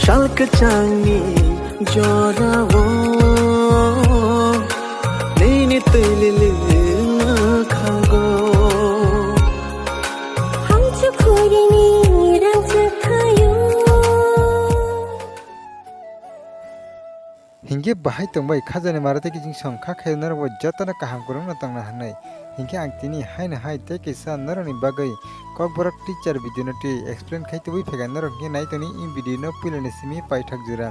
Shalk changi jorawo Nini tulili khango Hamchu khorini rangcha khayo Hingge bahai tongbai khajane marate ki jing song kha khaynar wo jatana kaham kurung na tangna hanai hingge angtini haina hai te kisa narani bagai kokborok teacher video noti explain khaite wi phega narok nge nai toni in video no pilane simi paithak jura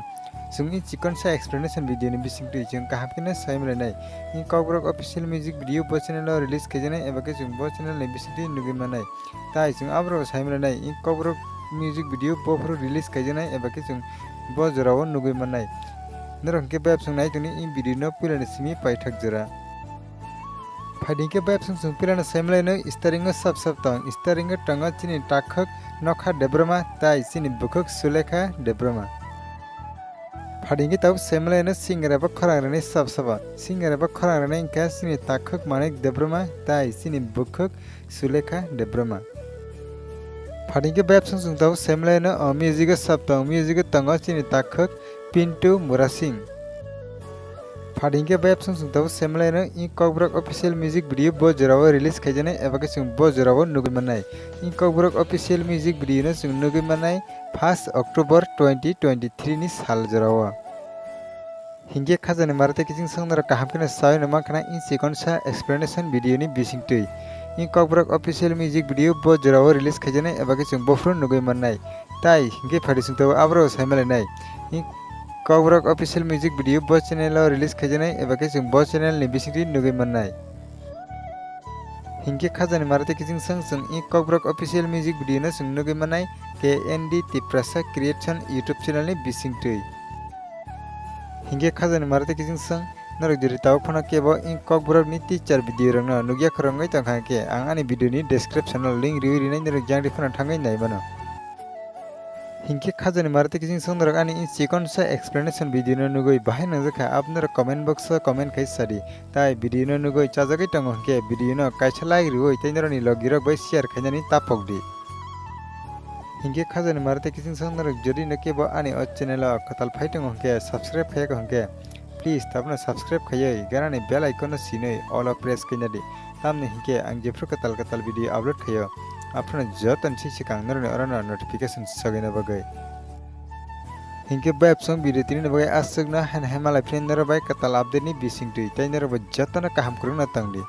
sungni chikon sa explanation video ni bising tu jeng kaham kina saimle nai in kokborok official music video bo channel lo release khajane eba ke jung bo channel ni bising tu nugi manai tai jung abro saimle nai in kokborok music video bo pro release khajane eba ke jung bo jorao nugi manai narok ke bab sung nai toni in video no pilane simi paithak jura Fading ke bab sung pilana semlai no staring sab tang staring tanga chini takhak nokha debrama tai chini bukhuk sulekha debrama Fading ke tab semlai no singera ba khorang sab singera ba khorang ingka chini takhak manik debrama tai chini bukhuk sulekha debrama Fading ke bab sung tab semlai no music sab tanga chini takhak Pintu Murasing Fading ke bab sung tab semlai no in kokborok official music video bo jorao release khajane eba ke sung bo jorao nugi manai in kokborok official music video no sung nugi manai 1 October 2023 ni sal jorao hingge khajane marate ki jing sung nara kaham kena sai no makna in second sa explanation video ni bising tui in kokborok official music video bo jorao release khajane eba ke sung bo fru nugi manai tai hingge phadi sung tab abro saimale nai in kokborok official music video bo channel lo release khajane eba ke jung bo channel ni bisingti nugi manai hingke khajane marate ki jing sang in kokborok official music video no sung nugi manai KND Tiprasa Creation YouTube channel ni bisingtui hingke khajane marate ki jing sang narok jeri taw phona kebo in kokborok ni teacher video rang no nugya khorangai tangkha ke ang ani video ni description no link riwi rinai narok jang rifana thangai nai bano Hingke khajane marate ki jing song narok ani in second sa explanation video no nugoi bahai nangjaka apnara comment box o comment khai sadi tai video no nugoi chajagai tango ke video no kaisa like rioi teinaroni logirok bai share khainani tapokdi hingke khajane marate ki jing song narok jodi no kebo ani o channel o katal phaitango ke subscribe khayako hangke please tapna subscribe khayai garani bell icon no sinoi all of press kainadi tamni hingke ang jefru katal video upload khayo Apna jotan sikang narone orana notification sagina bagai hingke bab song video tini bagai asugna han hemalai friend naro bai katal update ni bising tui tai naro ba jotana kaham kurung na tangdi